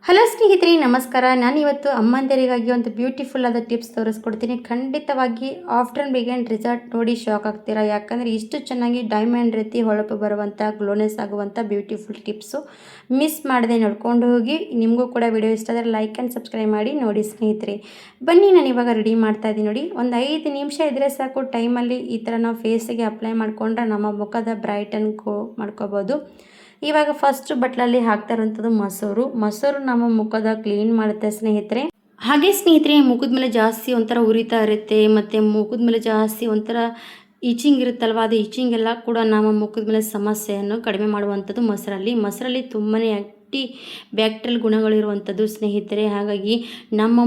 Hello ಸ್ನೇಹಿತರೆ, ನಮಸ್ಕಾರ. ನಾನಿವತ್ತು ಅಮ್ಮಂದಿರಿಗಾಗಿ ಒಂದು ಬ್ಯೂಟಿಫುಲ್ ಆದ ಟಿಪ್ಸ್ ತೋರಿಸ್ಕೊಡ್ತೀನಿ. ಖಂಡಿತವಾಗಿ ಆಫ್ಟರ್ ಬಿಗಿನ್ ರಿಸಲ್ಟ್ ನೋಡಿ ಶಾಕ್ ಆಗ್ತೀರಾ. ಯಾಕಂದರೆ ಇಷ್ಟು ಚೆನ್ನಾಗಿ ಡೈಮಂಡ್ ರೀತಿ ಹೊಳಪು ಬರುವಂಥ ಗ್ಲೋನೆಸ್ ಆಗುವಂಥ ಬ್ಯೂಟಿಫುಲ್ ಟಿಪ್ಸು ಮಿಸ್ ಮಾಡದೆ ನೋಡ್ಕೊಂಡು ಹೋಗಿ. ನಿಮಗೂ ಕೂಡ ವಿಡಿಯೋ ಇಷ್ಟ ಆದರೆ ಲೈಕ್ ಆ್ಯಂಡ್ ಸಬ್ಸ್ಕ್ರೈಬ್ ಮಾಡಿ ನೋಡಿ ಸ್ನೇಹಿತರೆ. ಬನ್ನಿ, ನಾನು ಇವಾಗ ರೆಡಿ ಮಾಡ್ತಾ ಇದ್ದೀನಿ ನೋಡಿ. ಒಂದು 5 ನಿಮಿಷ ಇದ್ದರೆ ಸಾಕು. ಟೈಮಲ್ಲಿ ಈ ಥರ ನಾವು ಫೇಸಿಗೆ ಅಪ್ಲೈ ಮಾಡಿಕೊಂಡ್ರೆ ನಮ್ಮ ಮುಖದ ಬ್ರೈಟನ್ ಮಾಡ್ಕೋಬೋದು. ಇವಾಗ ಫಸ್ಟ್ ಬಟ್ಲಲ್ಲಿ ಹಾಕ್ತಾ ಇರುವಂಥದ್ದು ಮೊಸರು ನಮ್ಮ ಮುಖದ ಕ್ಲೀನ್ ಮಾಡುತ್ತೆ ಸ್ನೇಹಿತರೆ. ಹಾಗೆ ಸ್ನೇಹಿತರೆ, ಮುಖದ ಮೇಲೆ ಜಾಸ್ತಿ ಒಂಥರ ಉರಿತಾ ಇರುತ್ತೆ, ಮತ್ತು ಮುಖದ ಮೇಲೆ ಜಾಸ್ತಿ ಒಂಥರ ಈಚಿಂಗ್ ಇರುತ್ತಲ್ವ, ಅದು ಈಚಿಂಗ್ ಎಲ್ಲ ಕೂಡ ನಮ್ಮ ಮುಖದ ಮೇಲೆ ಸಮಸ್ಯೆಯನ್ನು ಕಡಿಮೆ ಮಾಡುವಂಥದ್ದು ಮೊಸರಲ್ಲಿ ತುಂಬಾ ಬ್ಯಾಕ್ಟೀರಿಯಲ್ ಗುಣಗಳಿರುವಂಥದ್ದು ಸ್ನೇಹಿತರೆ. ಹಾಗಾಗಿ ನಮ್ಮ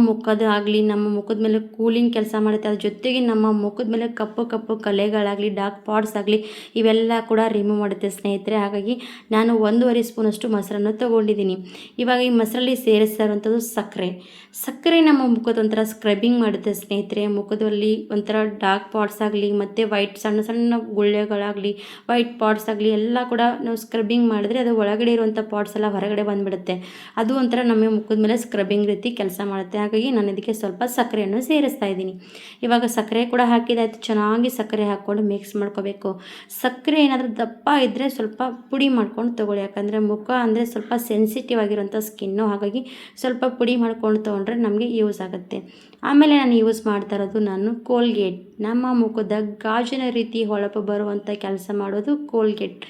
ನಮ್ಮ ಮುಖದ ಮೇಲೆ ಕೂಲಿಂಗ್ ಕೆಲಸ ಮಾಡುತ್ತೆ. ಅದ್ರ ಜೊತೆಗೆ ನಮ್ಮ ಮುಖದ ಮೇಲೆ ಕಪ್ಪು ಕಲೆಗಳಾಗಲಿ, ಡಾರ್ಕ್ ಪಾಟ್ಸ್ ಆಗಲಿ, ಇವೆಲ್ಲ ಕೂಡ ರಿಮೂವ್ ಮಾಡುತ್ತೆ ಸ್ನೇಹಿತರೆ. ಹಾಗಾಗಿ ನಾನು 1.5 ಸ್ಪೂನಷ್ಟು ಮೊಸರನ್ನು ತೊಗೊಂಡಿದ್ದೀನಿ. ಇವಾಗ ಈ ಮೊಸರಲ್ಲಿ ಸೇರಿಸ್ತಾ ಇರುವಂಥದ್ದು ಸಕ್ಕರೆ ನಮ್ಮ ಮುಖದ ಒಂಥರ ಸ್ಕ್ರಬ್ಬಿಂಗ್ ಮಾಡುತ್ತೆ ಸ್ನೇಹಿತರೆ. ಮುಖದಲ್ಲಿ ಒಂಥರ ಡಾರ್ಕ್ ಪಾಟ್ಸ್ ಆಗಲಿ, ಮತ್ತು ವೈಟ್ ಸಣ್ಣ ಗುಳ್ಳೆಗಳಾಗಲಿ, ವೈಟ್ ಪಾಟ್ಸ್ ಆಗಲಿ ಎಲ್ಲ ಕೂಡ ನಾವು ಸ್ಕ್ರಬ್ಬಿಂಗ್ ಮಾಡಿದ್ರೆ ಅದು ಒಳಗಡೆ ಇರುವಂಥ ಪಾಟ್ಸ್ ಎಲ್ಲ ಹೊರಗಡೆ ಬಂದುಬಿಡುತ್ತೆ. ಅದು ಒಂಥರ ನಮ್ಮ ಮುಖದ ಮೇಲೆ ಸ್ಕ್ರಬ್ಬಿಂಗ್ ರೀತಿ ಕೆಲಸ ಮಾಡುತ್ತೆ. ಹಾಗಾಗಿ ನಾನು ಇದಕ್ಕೆ ಸ್ವಲ್ಪ ಸಕ್ಕರೆಯನ್ನು ಸೇರಿಸ್ತಾ ಇದ್ದೀನಿ. ಇವಾಗ ಸಕ್ಕರೆ ಕೂಡ ಹಾಕಿದಾಯ್ತು. ಚೆನ್ನಾಗಿ ಸಕ್ಕರೆ ಹಾಕ್ಕೊಂಡು ಮಿಕ್ಸ್ ಮಾಡ್ಕೋಬೇಕು. ಸಕ್ಕರೆ ಏನಾದರೂ ದಪ್ಪ ಇದ್ದರೆ ಸ್ವಲ್ಪ ಪುಡಿ ಮಾಡ್ಕೊಂಡು ತೊಗೊಳ್ಳಿ. ಯಾಕಂದರೆ ಮುಖ ಅಂದರೆ ಸ್ವಲ್ಪ ಸೆನ್ಸಿಟಿವ್ ಆಗಿರೋಂಥ ಸ್ಕಿನ್ನು. ಹಾಗಾಗಿ ಸ್ವಲ್ಪ ಪುಡಿ ಮಾಡ್ಕೊಂಡು ತೊಗೊಂಡ್ರೆ ನಮಗೆ ಯೂಸ್ ಆಗುತ್ತೆ. ಆಮೇಲೆ ನಾನು ಯೂಸ್ ಮಾಡ್ತಾ ಇರೋದು ಕೋಲ್ಗೇಟ್. ನಮ್ಮ ಮುಖದ ಗಾಜಿನ ರೀತಿ ಹೊಳಪು ಬರುವಂಥ ಕೆಲಸ ಮಾಡೋದು ಕೋಲ್ಗೇಟ್.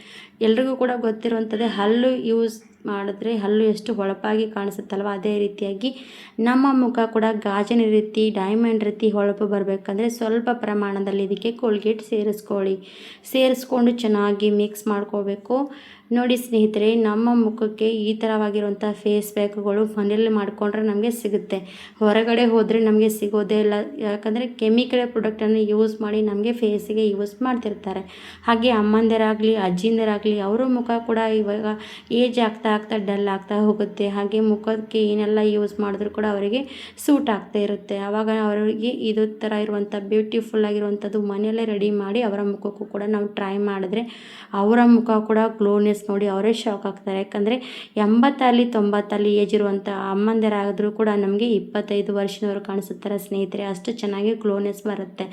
ಎಲ್ರಿಗೂ ಕೂಡ ಗೊತ್ತಿರುವಂಥದ್ದೇ, ಹಲ್ಲು ಯೂಸ್ ಮಾಡಿದ್ರೆ ಹಲ್ಲು ಎಷ್ಟು ಹೊಳಪಾಗಿ ಕಾಣಿಸುತ್ತಲ್ವ, ಅದೇ ರೀತಿಯಾಗಿ ನಮ್ಮ ಮುಖ ಕೂಡ ಗಾಜಿನ ರೀತಿ ಡೈಮಂಡ್ ರೀತಿ ಹೊಳಪು ಬರಬೇಕಂದ್ರೆ ಸ್ವಲ್ಪ ಪ್ರಮಾಣದಲ್ಲಿ ಇದಕ್ಕೆ ಕೋಲ್ಗೇಟ್ ಸೇರಿಸ್ಕೊಂಡು ಚೆನ್ನಾಗಿ ಮಿಕ್ಸ್ ಮಾಡ್ಕೋಬೇಕು. ನೋಡಿ ಸ್ನೇಹಿತರೆ, ನಮ್ಮ ಮುಖಕ್ಕೆ ಈ ಥರವಾಗಿರುವಂಥ ಫೇಸ್ ಪ್ಯಾಕ್ಗಳು ಮನೆಯಲ್ಲಿ ಮಾಡಿಕೊಂಡ್ರೆ ನಮಗೆ ಸಿಗುತ್ತೆ. ಹೊರಗಡೆ ಹೋದರೆ ನಮಗೆ ಸಿಗೋದೇ ಇಲ್ಲ. ಯಾಕಂದರೆ ಕೆಮಿಕಲ್ ಪ್ರಾಡಕ್ಟನ್ನು ಯೂಸ್ ಮಾಡಿ ನಮಗೆ ಫೇಸಿಗೆ ಯೂಸ್ ಮಾಡ್ತಿರ್ತಾರೆ. ಹಾಗೆ ಅಮ್ಮಂದಿರಾಗಲಿ, ಅಜ್ಜಿಂದರಾಗಲಿ, ಅವರ ಮುಖ ಕೂಡ ಇವಾಗ ಏಜ್ ಆಗ್ತಾ ಡಲ್ ಆಗ್ತಾ ಹೋಗುತ್ತೆ. ಹಾಗೆ ಮುಖಕ್ಕೆ ಏನೆಲ್ಲ ಯೂಸ್ ಮಾಡಿದ್ರು ಕೂಡ ಅವರಿಗೆ ಸೂಟ್ ಆಗ್ತಾ ಇರುತ್ತೆ. ಆವಾಗ ಅವರಿಗೆ ಇದು ಥರ ಇರುವಂಥ ಬ್ಯೂಟಿಫುಲ್ ಆಗಿರುವಂಥದ್ದು ಮನೆಯಲ್ಲೇ ರೆಡಿ ಮಾಡಿ ಅವರ ಮುಖಕ್ಕೂ ಕೂಡ ನಾವು ಟ್ರೈ ಮಾಡಿದ್ರೆ ಅವರ ಮುಖ ಕೂಡ ಗ್ಲೋನೆಸ್ ನೋಡಿ ಅವರೇ ಶಾಕ್ ಆಗ್ತಾರೆ. ಯಾಕಂದರೆ 80-90 ಏಜ್ ಇರುವಂಥ ಅಮ್ಮಂದಿರಾದರೂ ಕೂಡ ನಮಗೆ 25 ವರ್ಷದವರು ಕಾಣಿಸುತ್ತಾರೆ ಸ್ನೇಹಿತರೆ. ಅಷ್ಟು ಚೆನ್ನಾಗಿ ಗ್ಲೋನೆಸ್ ಬರುತ್ತೆ.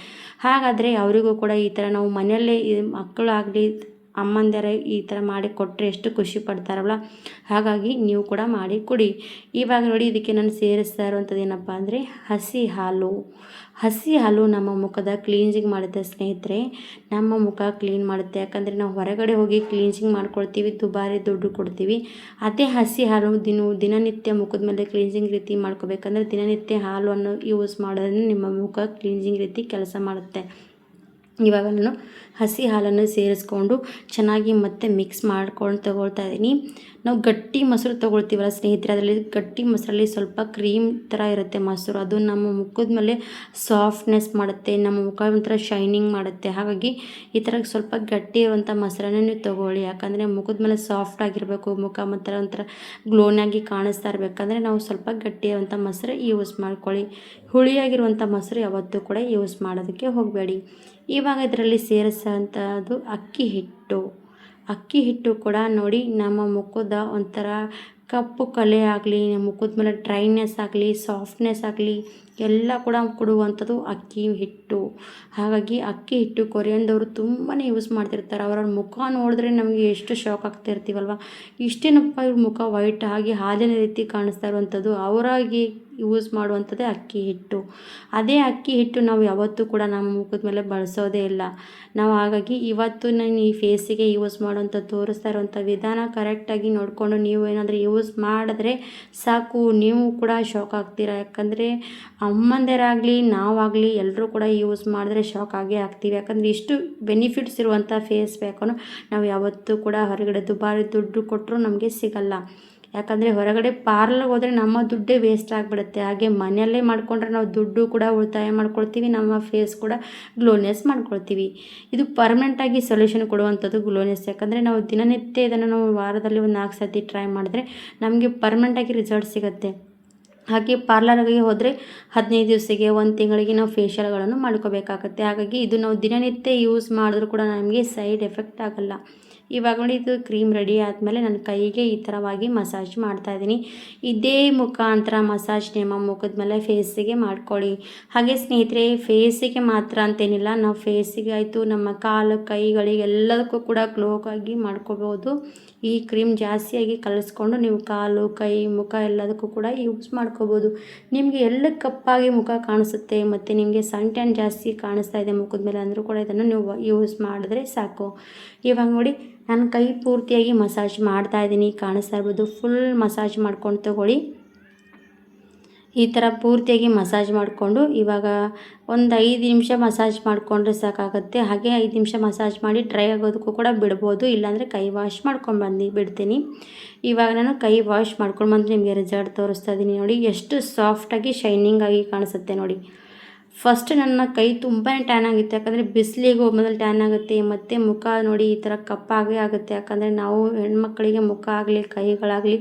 ಹಾಗಾದರೆ ಅವರಿಗೂ ಕೂಡ ಈ ಥರ ನಾವು ಮನೆಯಲ್ಲೇ ಮಕ್ಕಳಾಗಲಿ ಅಮ್ಮಂದಿರೇ ಈ ಥರ ಮಾಡಿ ಕೊಟ್ಟರೆ ಎಷ್ಟು ಖುಷಿ ಪಡ್ತಾರಲ್ಲ. ಹಾಗಾಗಿ ನೀವು ಕೂಡ ಮಾಡಿ ಕೊಡಿ. ಇವಾಗ ನೋಡಿ, ಇದಕ್ಕೆ ನಾನು ಸೇರಿಸ್ತಾ ಇರುವಂಥದ್ದು ಏನಪ್ಪ ಅಂದರೆ ಹಸಿ ಹಾಲು ನಮ್ಮ ಮುಖದ ಕ್ಲೀನ್ಸಿಂಗ್ ಮಾಡುತ್ತೆ ಸ್ನೇಹಿತರೆ. ನಮ್ಮ ಮುಖ ಕ್ಲೀನ್ ಮಾಡುತ್ತೆ. ಯಾಕಂದರೆ ನಾವು ಹೊರಗಡೆ ಹೋಗಿ ಕ್ಲೀನ್ಸಿಂಗ್ ಮಾಡ್ಕೊಳ್ತೀವಿ, ದುಬಾರಿ ದುಡ್ಡು ಕೊಡ್ತೀವಿ. ಅದೇ ಹಸಿ ಹಾಲು ದಿನನಿತ್ಯ ಮುಖದ ಮೇಲೆ ಕ್ಲೀನ್ಸಿಂಗ್ ರೀತಿ ಮಾಡ್ಕೋಬೇಕಂದ್ರೆ ದಿನನಿತ್ಯ ಹಾಲನ್ನು ಯೂಸ್ ಮಾಡೋದ್ರಿಂದ ನಿಮ್ಮ ಮುಖ ಕ್ಲೀನ್ಸಿಂಗ್ ರೀತಿ ಕೆಲಸ ಮಾಡುತ್ತೆ. ಇವಾಗ ನಾನು ಹಸಿ ಹಾಲನ್ನು ಸೇರಿಸ್ಕೊಂಡು ಚೆನ್ನಾಗಿ ಮತ್ತೆ ಮಿಕ್ಸ್ ಮಾಡ್ಕೊಂಡು ತೊಗೊಳ್ತಾ ಇದ್ದೀನಿ. ನಾವು ಗಟ್ಟಿ ಮೊಸರು ತೊಗೊಳ್ತೀವಲ್ಲ ಸ್ನೇಹಿತರೆ, ಅದರಲ್ಲಿ ಗಟ್ಟಿ ಮೊಸರಲ್ಲಿ ಸ್ವಲ್ಪ ಕ್ರೀಮ್ ಥರ ಇರುತ್ತೆ ಮೊಸರು. ಅದು ನಮ್ಮ ಮುಖದ ಮೇಲೆ ಸಾಫ್ಟ್ನೆಸ್ ಮಾಡುತ್ತೆ, ನಮ್ಮ ಮುಖ ಒಂಥರ ಶೈನಿಂಗ್ ಮಾಡುತ್ತೆ. ಹಾಗಾಗಿ ಈ ಥರ ಸ್ವಲ್ಪ ಗಟ್ಟಿ ಇರುವಂಥ ಮೊಸರನ್ನು ನೀವು ತೊಗೊಳ್ಳಿ. ಯಾಕಂದರೆ ಮುಖದ ಮೇಲೆ ಸಾಫ್ಟ್ ಆಗಿರಬೇಕು, ಮುಖ ಒಂಥರ ಗ್ಲೋನಾಗಿ ಕಾಣಿಸ್ತಾ ಇರಬೇಕಂದ್ರೆ ನಾವು ಸ್ವಲ್ಪ ಗಟ್ಟಿ ಇರುವಂಥ ಮೊಸರು ಯೂಸ್ ಮಾಡ್ಕೊಳ್ಳಿ. ಹುಳಿಯಾಗಿರುವಂಥ ಮೊಸರು ಯಾವತ್ತೂ ಕೂಡ ಯೂಸ್ ಮಾಡೋದಕ್ಕೆ ಹೋಗಬೇಡಿ. ಇವಾಗ ಇದರಲ್ಲಿ ಸೇರಿಸೋಂಥದ್ದು ಅಕ್ಕಿ ಹಿಟ್ಟು ಕೂಡ ನೋಡಿ ನಮ್ಮ ಮುಖದ ಒಂಥರ ಕಪ್ಪು ಕಲೆ ಆಗಲಿ, ನಮ್ಮ ಮುಖದ ಮೇಲೆ ಡ್ರೈನೆಸ್ ಆಗಲಿ, ಸಾಫ್ಟ್ನೆಸ್ ಆಗಲಿ ಎಲ್ಲ ಕೂಡ ಕೊಡುವಂಥದ್ದು ಅಕ್ಕಿ ಹಿಟ್ಟು. ಹಾಗಾಗಿ ಅಕ್ಕಿ ಹಿಟ್ಟು ಕೊರಿಯಂದವರು ತುಂಬಾ ಯೂಸ್ ಮಾಡ್ತಿರ್ತಾರೆ. ಅವರ ಮುಖ ನೋಡಿದ್ರೆ ನಮಗೆ ಎಷ್ಟು ಶಾಕ್ ಆಗ್ತಾ ಇರ್ತೀವಲ್ವ, ಇಷ್ಟೇನಪ್ಪ ಇವ್ರ ಮುಖ ವೈಟ್ ಆಗಿ ಹಾಲಿನ ರೀತಿ ಕಾಣಿಸ್ತಾ ಇರುವಂಥದ್ದು. ಅವರಾಗಿ ಯೂಸ್ ಮಾಡುವಂಥದ್ದೇ ಅಕ್ಕಿ ಹಿಟ್ಟು. ಅದೇ ಅಕ್ಕಿ ಹಿಟ್ಟು ನಾವು ಯಾವತ್ತೂ ಕೂಡ ನಮ್ಮ ಮುಖದ ಮೇಲೆ ಬಳಸೋದೇ ಇಲ್ಲ ನಾವು. ಹಾಗಾಗಿ ಇವತ್ತು ನಾನು ಈ ಫೇಸಿಗೆ ಯೂಸ್ ಮಾಡುವಂಥ ತೋರಿಸ್ತಾ ಇರುವಂಥ ವಿಧಾನ ಕರೆಕ್ಟಾಗಿ ನೋಡಿಕೊಂಡು ನೀವು ಏನಾದರೂ ಯೂಸ್ ಮಾಡಿದ್ರೆ ಸಾಕು, ನೀವು ಕೂಡ ಶಾಕ್ ಆಗ್ತೀರಾ. ಯಾಕಂದರೆ ಅಮ್ಮಂದಿರಾಗಲಿ ನಾವಾಗಲಿ ಎಲ್ಲರೂ ಕೂಡ ಯೂಸ್ ಮಾಡಿದ್ರೆ ಶಾಕ್ ಆಗೇ ಆಗ್ತೀವಿ. ಯಾಕಂದರೆ ಇಷ್ಟು ಬೆನಿಫಿಟ್ಸ್ ಇರುವಂಥ ಫೇಸ್ ಪ್ಯಾಕನ್ನು ನಾವು ಯಾವತ್ತೂ ಕೂಡ ಹೊರಗಡೆ ದುಬಾರಿ ದುಡ್ಡು ಕೊಟ್ಟರು ನಮಗೆ ಸಿಗಲ್ಲ. ಯಾಕಂದರೆ ಹೊರಗಡೆ ಪಾರ್ಲರ್ಗೆ ಹೋದರೆ ನಮ್ಮ ದುಡ್ಡೇ ವೇಸ್ಟ್ ಆಗಿಬಿಡುತ್ತೆ. ಹಾಗೆ ಮನೆಯಲ್ಲೇ ಮಾಡಿಕೊಂಡ್ರೆ ನಾವು ದುಡ್ಡು ಕೂಡ ಉಳಿತಾಯ ಮಾಡ್ಕೊಳ್ತೀವಿ, ನಮ್ಮ ಫೇಸ್ ಕೂಡ ಗ್ಲೋನೆಸ್ ಮಾಡ್ಕೊಳ್ತೀವಿ. ಇದು ಪರ್ಮನೆಂಟಾಗಿ ಸೊಲ್ಯೂಷನ್ ಕೊಡುವಂಥದ್ದು ಗ್ಲೋನೆಸ್. ಯಾಕಂದರೆ ನಾವು ದಿನನಿತ್ಯ ಇದನ್ನು ನಾವು ವಾರದಲ್ಲಿ ಒಂದು 4 ಸತಿ ಟ್ರೈ ಮಾಡಿದ್ರೆ ನಮಗೆ ಪರ್ಮನೆಂಟಾಗಿ ರಿಸಲ್ಟ್ ಸಿಗುತ್ತೆ. ಹಾಗೆ ಪಾರ್ಲರ್ಗೆ ಹೋದರೆ 15 ದಿವಸಕ್ಕೆ 1 ತಿಂಗಳಿಗೆ ನಾವು ಫೇಶಿಯಲ್ಗಳನ್ನು ಮಾಡ್ಕೋಬೇಕಾಗತ್ತೆ. ಹಾಗಾಗಿ ಇದು ನಾವು ದಿನನಿತ್ಯ ಯೂಸ್ ಮಾಡಿದ್ರೂ ಕೂಡ ನಮಗೆ ಸೈಡ್ ಎಫೆಕ್ಟ್ ಆಗಲ್ಲ. ಇವಾಗ ನೋಡಿ ಇದು ಕ್ರೀಮ್ ರೆಡಿ ಆದಮೇಲೆ ನನ್ನ ಕೈಗೆ ಈ ಥರವಾಗಿ ಮಸಾಜ್ ಮಾಡ್ತಾಯಿದ್ದೀನಿ. ಇದೇ ಮುಖಾಂತರ ಮಸಾಜ್ ನಿಮ್ಮ ಮುಖದ ಮೇಲೆ ಫೇಸಿಗೆ ಮಾಡ್ಕೊಳ್ಳಿ. ಹಾಗೆ ಸ್ನೇಹಿತರೆ, ಫೇಸಿಗೆ ಮಾತ್ರ ಅಂತೇನಿಲ್ಲ, ನಾವು ಫೇಸಿಗೆ ಆಯಿತು, ನಮ್ಮ ಕಾಲು ಕೈಗಳಿಗೆ ಎಲ್ಲದಕ್ಕೂ ಕೂಡ ಗ್ಲೋ ಆಗಿ ಮಾಡ್ಕೋಬೋದು. ಈ ಕ್ರೀಮ್ ಜಾಸ್ತಿಯಾಗಿ ಕಲಿಸ್ಕೊಂಡು ನೀವು ಕಾಲು ಕೈ ಮುಖ ಎಲ್ಲದಕ್ಕೂ ಕೂಡ ಯೂಸ್ ಮಾಡ್ಕೋಬೋದು. ನಿಮಗೆ ಎಲ್ಲ ಕಪ್ಪಾಗಿ ಮುಖ ಕಾಣಿಸುತ್ತೆ ಮತ್ತು ನಿಮಗೆ ಸನ್ ಟ್ಯಾನ್ ಜಾಸ್ತಿ ಕಾಣಿಸ್ತಾ ಇದೆ ಮುಖದ ಮೇಲೆ ಅಂದರೂ ಕೂಡ ಇದನ್ನು ನೀವು ಯೂಸ್ ಮಾಡಿದ್ರೆ ಸಾಕು. ಇವಾಗ ನೋಡಿ ನಾನು ಕೈ ಪೂರ್ತಿಯಾಗಿ ಮಸಾಜ್ ಮಾಡ್ತಾಯಿದ್ದೀನಿ, ಕಾಣಿಸ್ತಾ ಇರ್ಬೋದು. ಫುಲ್ ಮಸಾಜ್ ಮಾಡ್ಕೊಂಡು ತಗೊಳ್ಳಿ. ಈ ಥರ ಪೂರ್ತಿಯಾಗಿ ಮಸಾಜ್ ಮಾಡಿಕೊಂಡು ಇವಾಗ ಒಂದು 5 ನಿಮಿಷ ಮಸಾಜ್ ಮಾಡಿಕೊಂಡ್ರೆ ಸಾಕಾಗುತ್ತೆ. ಹಾಗೆ 5 ನಿಮಿಷ ಮಸಾಜ್ ಮಾಡಿ ಡ್ರೈ ಆಗೋದಕ್ಕೂ ಕೂಡ ಬಿಡ್ಬೋದು, ಇಲ್ಲಾಂದರೆ ಕೈ ವಾಶ್ ಮಾಡ್ಕೊಂಡು ಬಿಡ್ತೀನಿ. ಇವಾಗ ನಾನು ಕೈ ವಾಶ್ ಮಾಡ್ಕೊಂಡು ಬಂದು ನಿಮಗೆ ರಿಸಲ್ಟ್ ತೋರಿಸ್ತಾ ಇದ್ದೀನಿ. ನೋಡಿ ಎಷ್ಟು ಸಾಫ್ಟಾಗಿ ಶೈನಿಂಗ್ ಆಗಿ ಕಾಣಿಸುತ್ತೆ ನೋಡಿ. ಫಸ್ಟ್ ನನ್ನ ಕೈ ತುಂಬಾ ಟ್ಯಾನ್ ಆಗಿತ್ತು, ಯಾಕಂದರೆ ಬಿಸಿಲಿಗೆ ಹೋದ್ಮೇಲೆ ಟ್ಯಾನ್ ಆಗುತ್ತೆ ಮತ್ತು ಮುಖ ನೋಡಿ ಈ ಥರ ಕಪ್ಪಾಗೇ ಆಗುತ್ತೆ. ಯಾಕಂದರೆ ನಾವು ಹೆಣ್ಮಕ್ಳಿಗೆ ಮುಖ ಆಗಲಿ ಕೈಗಳಾಗಲಿ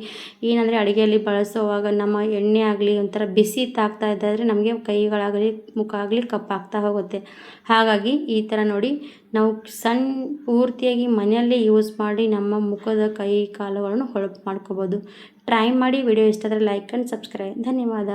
ಏನಂದರೆ ಅಡುಗೆಯಲ್ಲಿ ಬಳಸೋವಾಗ ನಮ್ಮ ಎಣ್ಣೆ ಆಗಲಿ ಒಂಥರ ಬಿಸಿ ತಾಗ್ತಾ ಇದ್ದಾದರೆ ನಮಗೆ ಕೈಗಳಾಗಲಿ ಮುಖ ಆಗಲಿ ಕಪ್ಪಾಗ್ತಾ ಹೋಗುತ್ತೆ. ಹಾಗಾಗಿ ಈ ಥರ ನೋಡಿ ನಾವು ಪೂರ್ತಿಯಾಗಿ ಮನೆಯಲ್ಲೇ ಯೂಸ್ ಮಾಡಿ ನಮ್ಮ ಮುಖದ ಕೈ ಕಾಲುಗಳನ್ನು ಹೊಳಪು ಮಾಡ್ಕೋಬೋದು. ಟ್ರೈ ಮಾಡಿ. ವಿಡಿಯೋ ಇಷ್ಟ ಆದರೆ ಲೈಕ್ ಆ್ಯಂಡ್ ಸಬ್ಸ್ಕ್ರೈಬ್. ಧನ್ಯವಾದ.